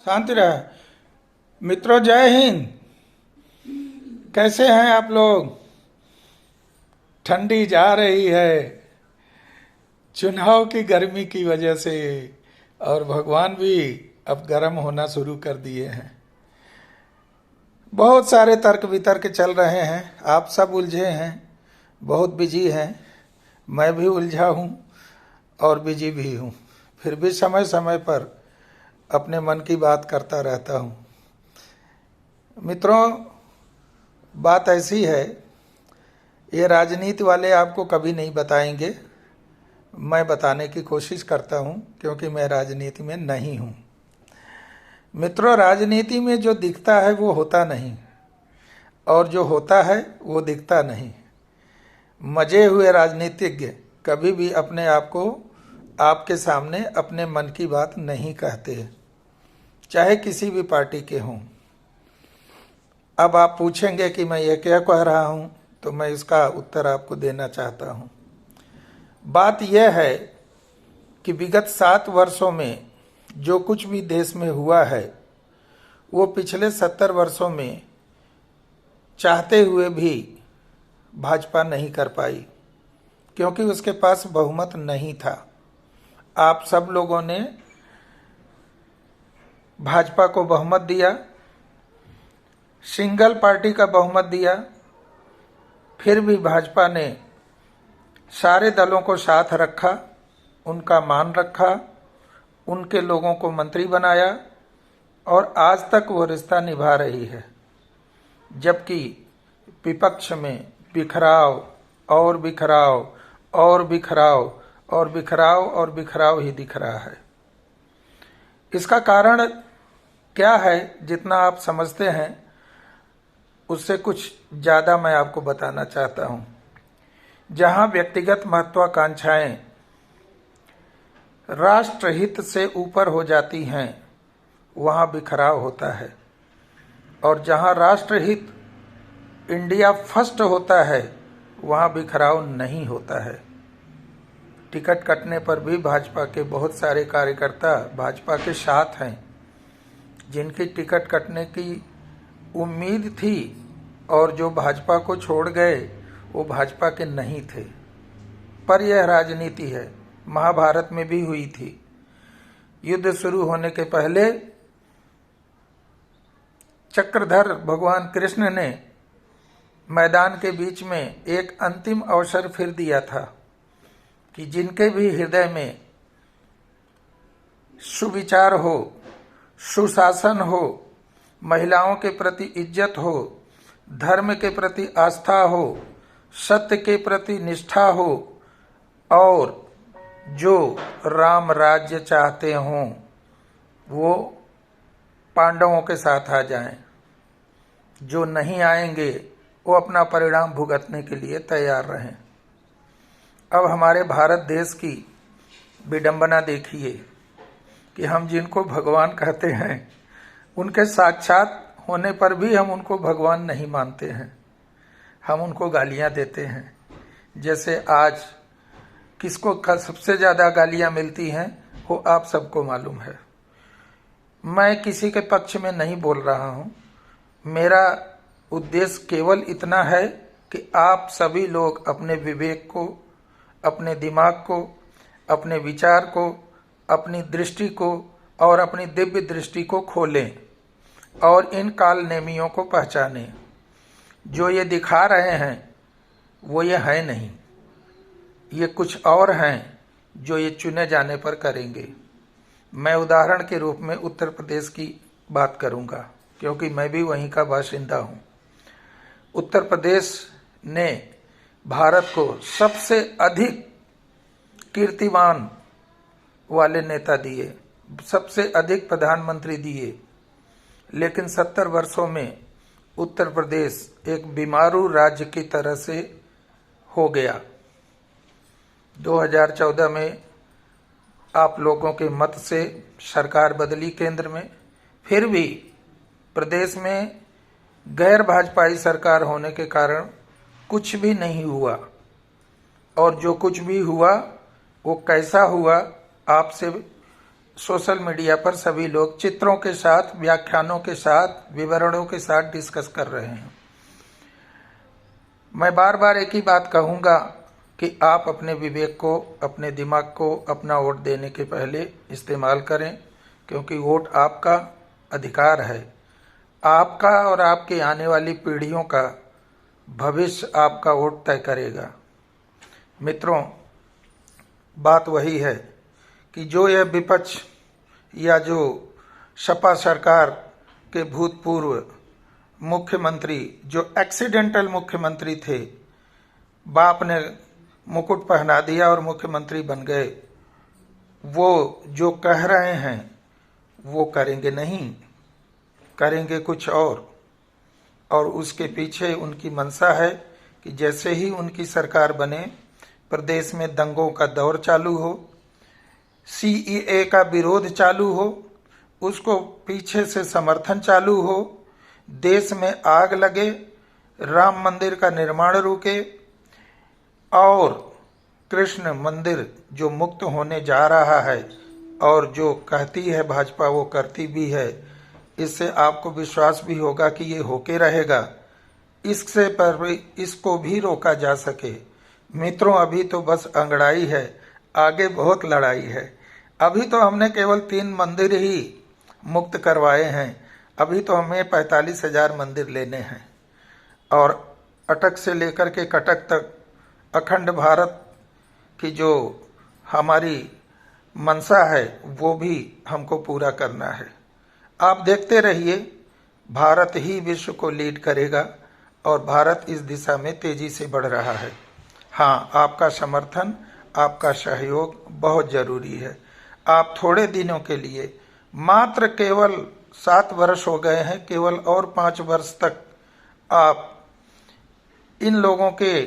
शांति रहे। मित्रों, जय हिंद। कैसे हैं आप लोग? ठंडी जा रही है चुनाव की गर्मी की वजह से, और भगवान भी अब गर्म होना शुरू कर दिए हैं। बहुत सारे तर्क वितर्क चल रहे हैं, आप सब उलझे हैं, बहुत बिजी हैं। मैं भी उलझा हूँ और बिजी भी हूँ, फिर भी समय समय पर अपने मन की बात करता रहता हूँ। मित्रों, बात ऐसी है, ये राजनीति वाले आपको कभी नहीं बताएंगे, मैं बताने की कोशिश करता हूँ क्योंकि मैं राजनीति में नहीं हूँ। मित्रों, राजनीति में जो दिखता है वो होता नहीं, और जो होता है वो दिखता नहीं। मजे हुए राजनीतिज्ञ कभी भी अपने आप को आपके सामने अपने मन की बात नहीं कहते, चाहे किसी भी पार्टी के हों। अब आप पूछेंगे कि मैं ये क्या कह रहा हूँ, तो मैं इसका उत्तर आपको देना चाहता हूँ। बात यह है कि विगत 7 वर्षों में जो कुछ भी देश में हुआ है वो पिछले 70 वर्षों में चाहते हुए भी भाजपा नहीं कर पाई, क्योंकि उसके पास बहुमत नहीं था। आप सब लोगों ने भाजपा को बहुमत दिया, सिंगल पार्टी का बहुमत दिया, फिर भी भाजपा ने सारे दलों को साथ रखा, उनका मान रखा, उनके लोगों को मंत्री बनाया और आज तक वो रिश्ता निभा रही है। जबकि विपक्ष में बिखराव और बिखराव और बिखराव और बिखराव और बिखराव ही दिख रहा है। इसका कारण क्या है, जितना आप समझते हैं उससे कुछ ज़्यादा मैं आपको बताना चाहता हूँ। जहाँ व्यक्तिगत महत्वाकांक्षाएं राष्ट्रहित से ऊपर हो जाती हैं वहाँ बिखराव होता है, और जहाँ राष्ट्रहित इंडिया फर्स्ट होता है वहाँ बिखराव नहीं होता है। टिकट कटने पर भी भाजपा के बहुत सारे कार्यकर्ता भाजपा के साथ हैं, जिनकी टिकट कटने की उम्मीद थी, और जो भाजपा को छोड़ गए वो भाजपा के नहीं थे। पर यह राजनीति है, महाभारत में भी हुई थी। युद्ध शुरू होने के पहले चक्रधर भगवान कृष्ण ने मैदान के बीच में एक अंतिम अवसर फिर दिया था कि जिनके भी हृदय में सुविचार हो, सुशासन हो, महिलाओं के प्रति इज्जत हो, धर्म के प्रति आस्था हो, सत्य के प्रति निष्ठा हो, और जो राम राज्य चाहते हों वो पांडवों के साथ आ जाएं। जो नहीं आएंगे वो अपना परिणाम भुगतने के लिए तैयार रहें। अब हमारे भारत देश की विडंबना देखिए कि हम जिनको भगवान कहते हैं उनके साक्षात होने पर भी हम उनको भगवान नहीं मानते हैं, हम उनको गालियां देते हैं। जैसे आज किसको सबसे ज़्यादा गालियां मिलती हैं वो आप सबको मालूम है। मैं किसी के पक्ष में नहीं बोल रहा हूं, मेरा उद्देश्य केवल इतना है कि आप सभी लोग अपने विवेक को, अपने दिमाग को, अपने विचार को, अपनी दृष्टि को और अपनी दिव्य दृष्टि को खोलें और इन काल नेमियों को पहचानें। जो ये दिखा रहे हैं वो ये है नहीं, ये कुछ और हैं जो ये चुने जाने पर करेंगे। मैं उदाहरण के रूप में उत्तर प्रदेश की बात करूंगा, क्योंकि मैं भी वहीं का बाशिंदा हूं। उत्तर प्रदेश ने भारत को सबसे अधिक कीर्तिमान वाले नेता दिए, सबसे अधिक प्रधानमंत्री दिए, लेकिन 70 वर्षों में उत्तर प्रदेश एक बीमारू राज्य की तरह से हो गया। 2014 में आप लोगों के मत से सरकार बदली केंद्र में, फिर भी प्रदेश में गैर भाजपाई सरकार होने के कारण कुछ भी नहीं हुआ, और जो कुछ भी हुआ वो कैसा हुआ आपसे सोशल मीडिया पर सभी लोग चित्रों के साथ, व्याख्यानों के साथ, विवरणों के साथ डिस्कस कर रहे हैं। मैं बार बार एक ही बात कहूँगा कि आप अपने विवेक को, अपने दिमाग को अपना वोट देने के पहले इस्तेमाल करें, क्योंकि वोट आपका अधिकार है। आपका और आपके आने वाली पीढ़ियों का भविष्य आपका वोट तय करेगा। मित्रों, बात वही है कि जो यह विपक्ष या जो सपा सरकार के भूतपूर्व मुख्यमंत्री, जो एक्सीडेंटल मुख्यमंत्री थे, बाप ने मुकुट पहना दिया और मुख्यमंत्री बन गए, वो जो कह रहे हैं वो करेंगे नहीं, करेंगे कुछ और उसके पीछे उनकी मंशा है कि जैसे ही उनकी सरकार बने, प्रदेश में दंगों का दौर चालू हो, सीएए का विरोध चालू हो, उसको पीछे से समर्थन चालू हो, देश में आग लगे, राम मंदिर का निर्माण रुके और कृष्ण मंदिर जो मुक्त होने जा रहा है और जो कहती है भाजपा वो करती भी है, इससे आपको विश्वास भी होगा कि ये होके रहेगा। इससे पर इसको भी रोका जा सके। मित्रों, अभी तो बस अंगड़ाई है, आगे बहुत लड़ाई है। अभी तो हमने केवल 3 मंदिर ही मुक्त करवाए हैं, अभी तो हमें 45,000 मंदिर लेने हैं और अटक से लेकर के कटक तक अखंड भारत की जो हमारी मंशा है वो भी हमको पूरा करना है। आप देखते रहिए, भारत ही विश्व को लीड करेगा और भारत इस दिशा में तेजी से बढ़ रहा है। हाँ, आपका समर्थन, आपका सहयोग बहुत जरूरी है। आप थोड़े दिनों के लिए, मात्र केवल 7 वर्ष हो गए हैं, केवल और 5 वर्ष तक आप इन लोगों के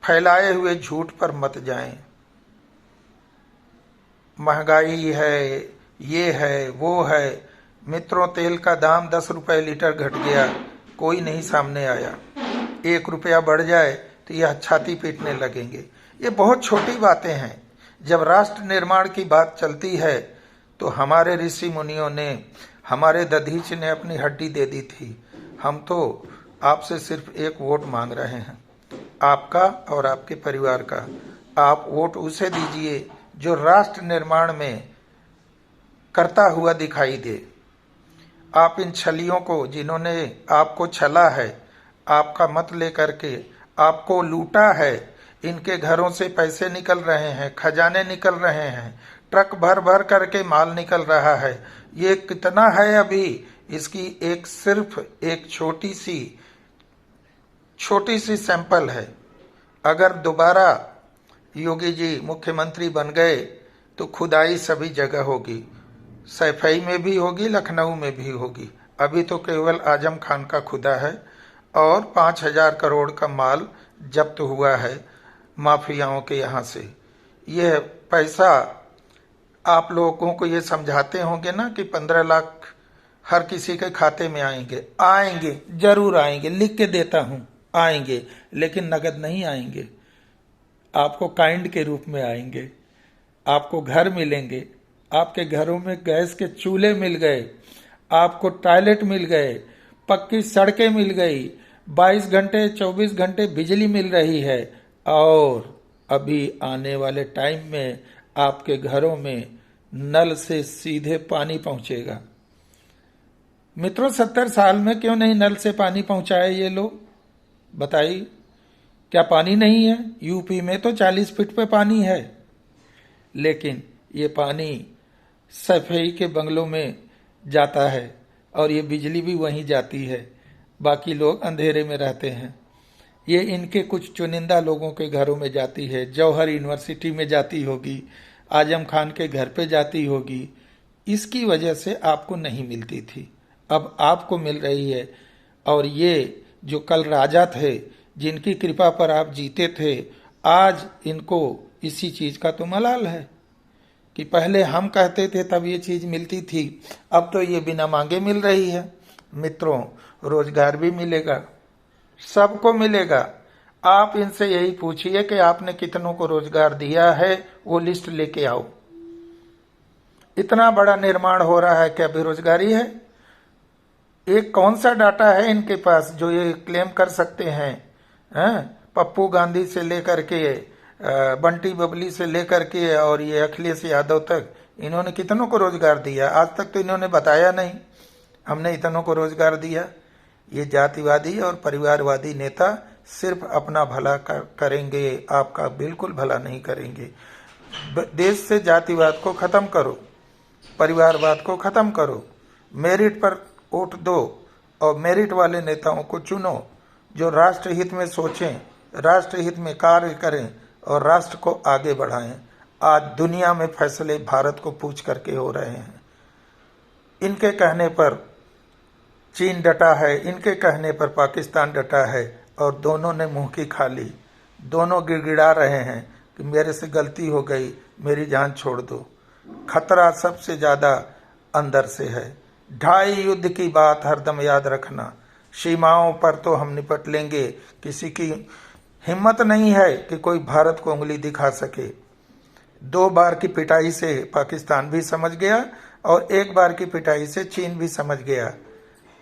फैलाए हुए झूठ पर मत जाएं। महंगाई है, ये है, वो है। मित्रों, तेल का दाम 10 रुपए लीटर घट गया, कोई नहीं सामने आया। 1 रुपया बढ़ जाए तो यह छाती पीटने लगेंगे। ये बहुत छोटी बातें हैं। जब राष्ट्र निर्माण की बात चलती है तो हमारे ऋषि मुनियों ने, हमारे दधीच ने अपनी हड्डी दे दी थी। हम तो आपसे सिर्फ एक वोट मांग रहे हैं, आपका और आपके परिवार का। आप वोट उसे दीजिए जो राष्ट्र निर्माण में करता हुआ दिखाई दे। आप इन छलियों को, जिन्होंने आपको छला है, आपका मत लेकर के आपको लूटा है, इनके घरों से पैसे निकल रहे हैं, खजाने निकल रहे हैं, ट्रक भर भर करके माल निकल रहा है। ये कितना है अभी, इसकी एक सिर्फ एक छोटी सी सैंपल है। अगर दोबारा योगी जी मुख्यमंत्री बन गए तो खुदाई सभी जगह होगी, सैफई में भी होगी, लखनऊ में भी होगी। अभी तो केवल आजम खान का खुदा है और 5,000 करोड़ का माल जब्त हुआ है माफियाओं के यहाँ से। यह पैसा आप लोगों को ये समझाते होंगे ना कि 15 लाख हर किसी के खाते में आएंगे। आएंगे, जरूर आएंगे, लिख के देता हूँ, आएंगे, लेकिन नगद नहीं आएंगे। आपको काइंड के रूप में आएंगे, आपको घर मिलेंगे, आपके घरों में गैस के चूल्हे मिल गए, आपको टॉयलेट मिल गए, पक्की सड़कें मिल गई, 22 घंटे 24 घंटे बिजली मिल रही है और अभी आने वाले टाइम में आपके घरों में नल से सीधे पानी पहुंचेगा। मित्रों, 70 साल में क्यों नहीं नल से पानी पहुंचाए ये लोग, बताइए? क्या पानी नहीं है? यूपी में तो 40 फीट पे पानी है, लेकिन ये पानी सफेई के बंगलों में जाता है और ये बिजली भी वहीं जाती है, बाकी लोग अंधेरे में रहते हैं। ये इनके कुछ चुनिंदा लोगों के घरों में जाती है, जौहर यूनिवर्सिटी में जाती होगी, आजम खान के घर पे जाती होगी। इसकी वजह से आपको नहीं मिलती थी, अब आपको मिल रही है। और ये जो कल राजा थे, जिनकी कृपा पर आप जीते थे, आज इनको इसी चीज का तो मलाल है कि पहले हम कहते थे तब ये चीज मिलती थी, अब तो ये बिना मांगे मिल रही है। मित्रों, रोजगार भी मिलेगा, सबको मिलेगा। आप इनसे यही पूछिए कि आपने कितनों को रोजगार दिया है, वो लिस्ट लेके आओ। इतना बड़ा निर्माण हो रहा है, क्या बेरोजगारी है? एक कौन सा डाटा है इनके पास जो ये क्लेम कर सकते हैं? पप्पू गांधी से लेकर के बंटी बबली से लेकर के और ये अखिलेश यादव तक इन्होंने कितनों को रोजगार दिया? आज तक तो इन्होंने बताया नहीं हमने इतनों को रोजगार दिया। ये जातिवादी और परिवारवादी नेता सिर्फ अपना भला करेंगे, आपका बिल्कुल भला नहीं करेंगे। देश से जातिवाद को खत्म करो, परिवारवाद को खत्म करो, मेरिट पर वोट दो और मेरिट वाले नेताओं को चुनो जो राष्ट्र हित में सोचें, राष्ट्र हित में कार्य करें और राष्ट्र को आगे बढ़ाएं। आज दुनिया में फैसले भारत को पूछ करके हो रहे हैं। इनके कहने पर चीन डटा है, इनके कहने पर पाकिस्तान डटा है और दोनों ने मुंह की खा ली। दोनों गिड़गिड़ा रहे हैं कि मेरे से गलती हो गई, मेरी जान छोड़ दो। खतरा सबसे ज्यादा अंदर से है। ढाई युद्ध की बात हरदम याद रखना। सीमाओं पर तो हम निपट लेंगे, किसी की हिम्मत नहीं है कि कोई भारत को उंगली दिखा सके। 2 बार की पिटाई से पाकिस्तान भी समझ गया और 1 बार की पिटाई से चीन भी समझ गया।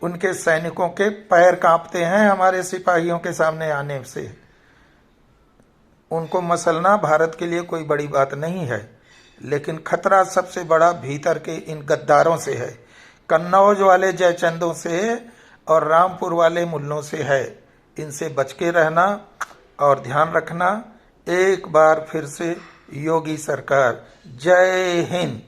उनके सैनिकों के पैर कांपते हैं हमारे सिपाहियों के सामने आने से। उनको मसलना भारत के लिए कोई बड़ी बात नहीं है, लेकिन खतरा सबसे बड़ा भीतर के इन गद्दारों से है। कन्नौज वाले जयचंदों से और रामपुर वाले मुल्लों से है। इनसे बच के रहना और ध्यान रखना। एक बार फिर से योगी सरकार। जय हिंद।